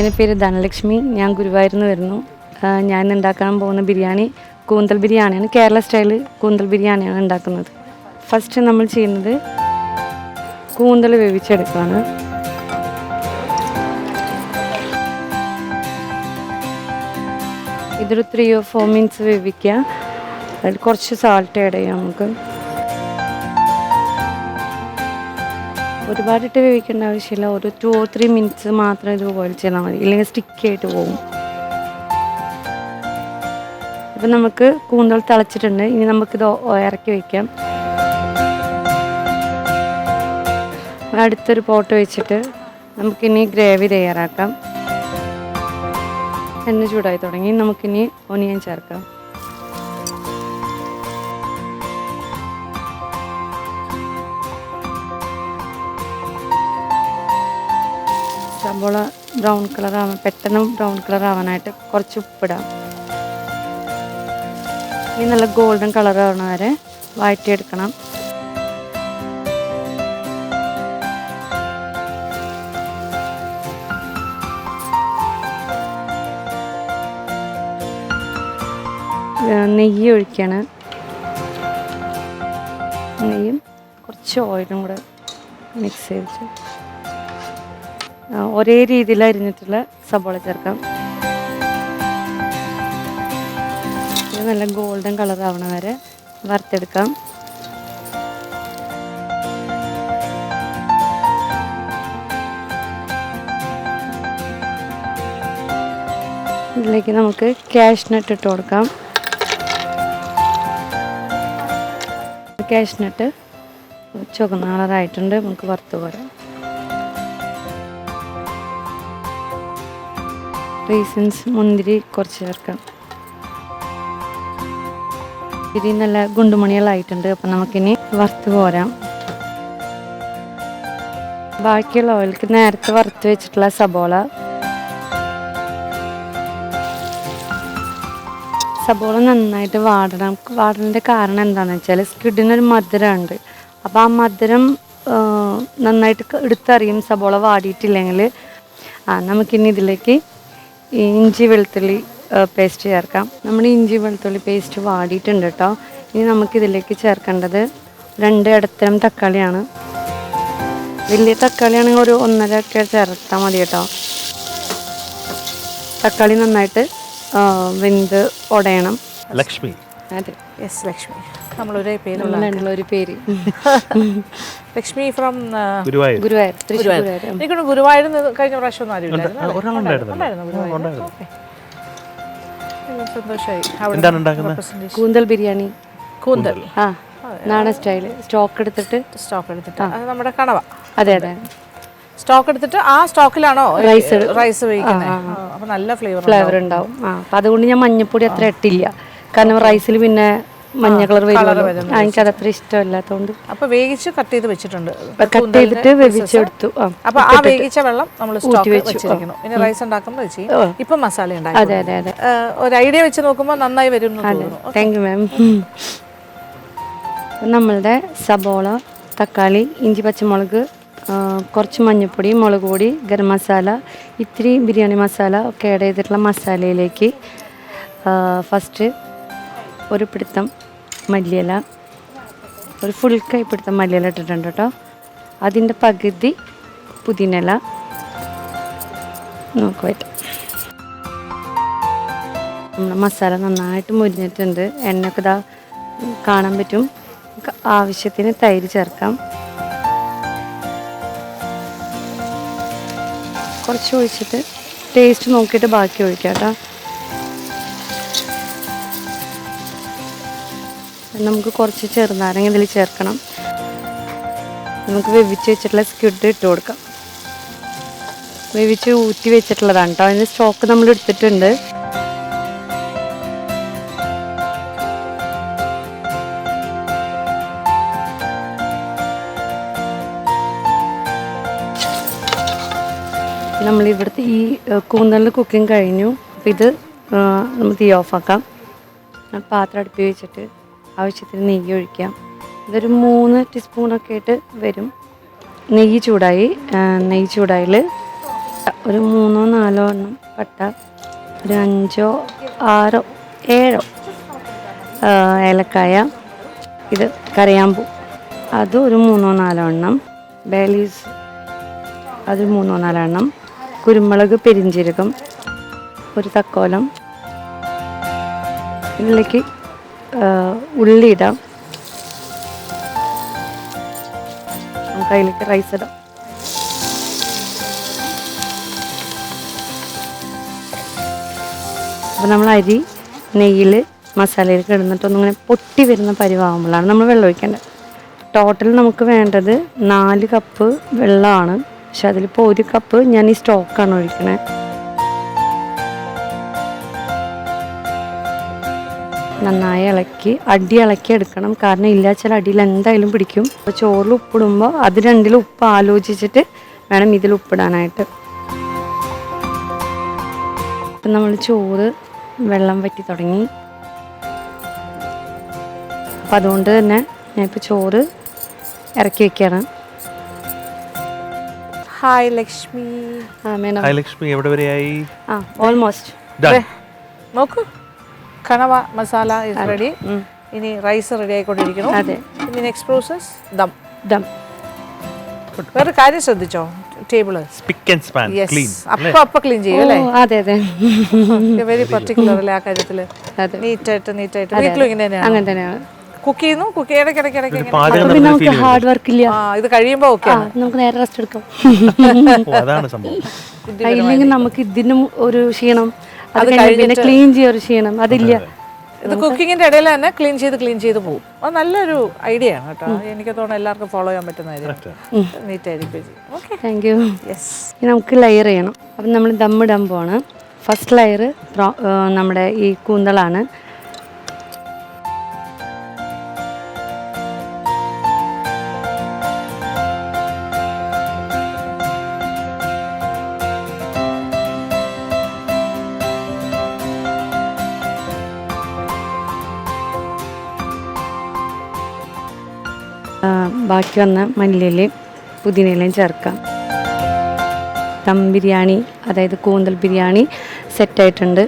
എൻ്റെ പേര് ധനലക്ഷ്മി. ഞാൻ ഗുരുവായൂരിൽ നിന്ന് വരുന്നു. ഞാൻ ഉണ്ടാക്കാൻ പോകുന്ന ബിരിയാണി കൂന്തൽ ബിരിയാണിയാണ്. കേരള സ്റ്റൈല് കൂന്തൽ ബിരിയാണിയാണ് ഉണ്ടാക്കുന്നത്. ഫസ്റ്റ് നമ്മൾ ചെയ്യുന്നത് കൂന്തൽ വേവിച്ചെടുക്കുകയാണ്. ഇതൊരു 3 or 4 minutes വേവിക്കുക. അതിൽ കുറച്ച് സാൾട്ട് ആഡ് ചെയ്യാം. നമുക്ക് ഒരുപാടിട്ട് വേവിക്കേണ്ട ആവശ്യമില്ല. ഒരു 2 or 3 minutes മാത്രം ഇത് ബോയിൽ ചെയ്താൽ മതി, ഇല്ലെങ്കിൽ സ്റ്റിക്കി ആയിട്ട് പോകും. ഇപ്പം നമുക്ക് കൂന്തൽ തിളച്ചിട്ടുണ്ട്. ഇനി നമുക്കിത് ഇറക്കി വയ്ക്കാം. അടുത്തൊരു പോട്ട് വെച്ചിട്ട് നമുക്കിനി ഗ്രേവി തയ്യാറാക്കാം. എണ്ണ ചൂടായി തുടങ്ങി. നമുക്കിനി ഒനിയൻ ചേർക്കാം. സബോള ബ്രൗൺ കളർ ആവാൻ, പെട്ടെന്ന് ബ്രൗൺ കളർ ആവാനായിട്ട് കുറച്ച് ഉപ്പിടാം. ഇനി നല്ല ഗോൾഡൻ കളർ ആവണ വരെ വഴറ്റിയെടുക്കണം. നെയ്യ് ഒഴിക്കാണ്. നെയ്യും കുറച്ച് ഓയിലും കൂടെ മിക്സ് ചെയ്തിട്ട് ഒരേ രീതിയിൽ അരിഞ്ഞിട്ടുള്ള സബോള ചേർക്കാം. ഇത് നല്ല ഗോൾഡൻ കളർ ആവണ വരെ വറുത്തെടുക്കാം. ഇതിലേക്ക് നമുക്ക് കാഷ്നട്ട് ഇട്ട് കൊടുക്കാം. കാഷ്നട്ട് ചുവന്ന കളറായിട്ടുണ്ട്. നമുക്ക് വറുത്ത് പോരാം. റീസൺസ് മുന്തിരി കുറച്ച് ചേർക്കാം. ഇത് നല്ല ഗുണ്ടുമണികളായിട്ടുണ്ട്. അപ്പം നമുക്കിനി വറുത്ത് പോരാം. ബാക്കിയുള്ള ഓയിലേക്ക് നേരത്തെ വറുത്ത് വെച്ചിട്ടുള്ള സബോള നന്നായിട്ട് വാടണം. വാടേണ്ട കാരണം എന്താണെന്ന് വെച്ചാൽ സ്ക്വിഡിനൊരു മധുരമുണ്ട്. അപ്പോൾ ആ മധുരം നന്നായിട്ട് എടുത്തറിയും സബോള വാടിയിട്ടില്ലെങ്കിൽ. നമുക്കിനി ഇതിലേക്ക് ഇഞ്ചി വെളുത്തുള്ളി പേസ്റ്റ് ചേർക്കാം. നമ്മുടെ ഇഞ്ചി വെളുത്തുള്ളി പേസ്റ്റ് വാടിയിട്ടുണ്ട് കേട്ടോ. ഇനി നമുക്കിതിലേക്ക് ചേർക്കേണ്ടത് 2 ഇടത്തരം തക്കാളിയാണ്. വലിയ തക്കാളിയാണെങ്കിൽ ഒരു 1.5 ഒക്കെ ചേർത്താൽ മതി കേട്ടോ. തക്കാളി നന്നായിട്ട് വെന്ത് ഉടയണം. ലക്ഷ്മി. അതെ, യെസ്, ലക്ഷ്മി. നമ്മളൊരു പേരുള്ള ഒരു പേര്. ലക്ഷ്മി ഫ്രം ഗുരുവായൂർ, തൃശ്ശൂർ. എനിക്കൊന്ന് ഗുരുവായൂർ കഴിഞ്ഞ പ്രാവശ്യം ഒന്നും സന്തോഷമായി. കൂന്തൽ ബിരിയാണി. കൂന്തൽ നാടൻ സ്റ്റൈല്. സ്റ്റോക്ക് എടുത്തിട്ട് അത് നമ്മുടെ കണവ. അതെ അതെ. സ്റ്റോക്ക് എടുത്തിട്ട് ആ സ്റ്റോക്കിലാണോ റൈസ് വേവിക്കുന്നത്? അപ്പൊ നല്ല ഫ്ലേവർ ഉണ്ടാവും. അപ്പൊ അതുകൊണ്ട് ഞാൻ മഞ്ഞപ്പൊടി അത്ര ഇട്ടില്ല. കാരണം റൈസിൽ പിന്നെ മഞ്ഞ കളർ വരും. എനിക്കത് അത്ര ഇഷ്ടമല്ലാത്തതുകൊണ്ട്. അപ്പൊ വേവിച്ച് കട്ട് ചെയ്ത് വെച്ചിട്ടുണ്ട്. കട്ട് ചെയ്തിട്ട് വേവിച്ചെടുത്തു. അപ്പൊ ആ വേവിച്ച വെള്ളം നമ്മൾ സ്റ്റോക്ക് വെച്ചിരിക്കുന്നു. ഇനി റൈസ് ഉണ്ടാക്കുമ്പോൾ വെച്ച് ഇപ്പൊ മസാല ഉണ്ടാക്കും. അതെ അതെ അതെ. ഒരു ഐഡിയ വെച്ച് നോക്കുമ്പോൾ നന്നായി വരും. Thank you ma'am. നമ്മളുടെ സബോള, തക്കാളി, ഇഞ്ചി, പച്ചമുളക്, കുറച്ച് മഞ്ഞൾപ്പൊടി, മുളക് പൊടി, ഗരം മസാല, ഇത്തിരി ബിരിയാണി മസാല ഒക്കെ ആഡ് ചെയ്തിട്ടുള്ള മസാലയിലേക്ക് ഫസ്റ്റ് ഒരു പിടുത്തം മല്ലിയില, ഒരു ഫുൾ കൈ പിടുത്തം മല്ലിയില ഇട്ടിട്ടുണ്ട് കേട്ടോ. അതിൻ്റെ പകുതി പുതിനയില. നോക്ക് പറ്റും. നമ്മുടെ മസാല നന്നായിട്ട് മുരിഞ്ഞിട്ടുണ്ട്. എണ്ണയൊക്കെ ഇതാ കാണാൻ പറ്റും. ആവശ്യത്തിന് തൈര് ചേർക്കാം. കുറച്ച് ഒഴിച്ചിട്ട് ടേസ്റ്റ് നോക്കിയിട്ട് ബാക്കി ഒഴിക്കാം കേട്ടോ. നമുക്ക് കുറച്ച് ചെറുനാരങ്ങ ഇതിൽ ചേർക്കണം. നമുക്ക് വേവിച്ച് വെച്ചിട്ടുള്ള സ്ക്വിഡ് ഇട്ട് കൊടുക്കാം. വേവിച്ച് ഊറ്റി വെച്ചിട്ടുള്ളതാണ് കേട്ടോ. അതിൻ്റെ സ്റ്റോക്ക് നമ്മൾ എടുത്തിട്ടുണ്ട്. നമ്മളിവിടുത്തെ ഈ കൂന്തലിൻ്റെ കുക്കിംഗ് കഴിഞ്ഞു. അപ്പോൾ ഇത് നമുക്ക് തീ ഓഫാക്കാം. പാത്രം അടുപ്പിൽ വെച്ചിട്ട് ആവശ്യത്തിന് നെയ്യ് ഒഴിക്കാം. ഇതൊരു 3 ടീസ്പൂണൊക്കെ ആയിട്ട് വരും. നെയ്യ് ചൂടായി. നെയ്യ് ചൂടായിൽ ഒരു 3-4 എണ്ണം പട്ട, ഒരു 5-6-7 ഏലക്കായ, ഇത് കരയാമ്പൂ അത് ഒരു 3-4 എണ്ണം, ബേ ലീവ്സ് അത് 3-4 എണ്ണം, കുരുമുളക്, പെരിഞ്ജീരകം, ഒരു തക്കോലം. ഇതിലേക്ക് ഉള്ളി ഇടാം. നമുക്ക് അതിലേക്ക് റൈസ് ഇടാം. അപ്പോൾ നമ്മൾ അരി നെയ്യിൽ മസാലയിലേക്ക് ഇടുന്നിട്ടൊന്നിങ്ങനെ പൊട്ടി വരുന്ന പരിവാകുമ്പോഴാണ് നമ്മൾ വെള്ളം ഒഴിക്കേണ്ടത്. ടോട്ടൽ നമുക്ക് വേണ്ടത് 4 കപ്പ് വെള്ളമാണ്. പക്ഷെ അതിലിപ്പോൾ 1 കപ്പ് ഞാൻ ഈ സ്റ്റോക്കാണ് ഒഴിക്കണേ. നന്നായി അടി ഇളക്കി എടുക്കണം. കാരണം ഇല്ലാച്ചാൽ അടിയിൽ എന്തായാലും പിടിക്കും. അപ്പോൾ ചോറിൽ ഉപ്പിടുമ്പോൾ അത് രണ്ടിലും ഉപ്പ് ആലോചിച്ചിട്ട് വേണം ഇതിൽ ഉപ്പിടാനായിട്ട്. അപ്പം നമ്മൾ ചോറ് വെള്ളം വറ്റി തുടങ്ങി. അപ്പം അതുകൊണ്ട് തന്നെ ഞാനിപ്പോൾ ചോറ് ഇറക്കി വെക്കുകയാണ്. ഹായ് ലക്ഷ്മി. ഹായ് ലക്ഷ്മി, എവിടെ വരെയായി? ഓൾമോസ്റ്റ് നോക്കൂ, കണവ മസാല ഇസ് റെഡി. ഇനി റൈസ് റെഡി ആയിക്കൊണ്ടിരിക്കുന്നു. അതെ. ഇനി നെക്സ്റ്റ് പ്രോസസ് ദം. വേറെ കാര്യം ശ്രദ്ധിച്ചോ, ടേബിള് സ്പിക്ക് ആൻഡ് സ്പാൻ ക്ലീൻ. അപ്പൊ ക്ലീൻ ചെയ്യും അല്ലേ? അതെ അതെ, വെരി പർട്ടിക്കുലർ അല്ലേ ആ കാര്യത്തില്. നീറ്റായിട്ട് വീട്ടിലും ഇങ്ങനെ തന്നെയാണ്. അങ്ങനെ തന്നെയാണ് കുക്ക് ചെയ്യുന്നു. കുക്ക് ഇടയ്ക്കിടയ്ക്ക് നമുക്ക് ഹാർഡ് വർക്ക് ഇല്ല. ഇത് കഴിയുമ്പോ ഓക്കെ നമുക്ക് നേരെ റെസ്റ്റ് എടുക്കാം. അതാണ് സംഭവം. ഇല്ലെങ്കിൽ നമുക്ക് ഇതിനും ഒരു ക്ഷീണം, അത് കഴിഞ്ഞ് ക്ലീൻ ചെയ്യാൻ ഒരു ക്ഷീണം അതില്ല. ഇത് കുക്കിങ്ങിന്റെ ഇടയിൽ തന്നെ ക്ലീൻ ചെയ്ത് പോകും. അത് നല്ലൊരു ഐഡിയ ആണ് കേട്ടോ. എനിക്ക് തോന്നുന്നു എല്ലാവർക്കും ഫോളോ ചെയ്യാൻ പറ്റുന്ന നീറ്റായിരിക്കും. Okay, thank you. യെസ്. ഇനി നമുക്ക് ലെയർ ചെയ്യണം. അപ്പം നമ്മൾ ദമ്മിടാൻ പോവാണ്. ഫസ്റ്റ് ലെയർ നമ്മുടെ ഈ കൂന്തളാണ്. ബാക്കി വന്ന മല്ലിയിലയും പുതിനയിലയും ചേർക്കാം. ദം ബിരിയാണി, അതായത് കൂന്തൽ ബിരിയാണി സെറ്റായിട്ടുണ്ട്.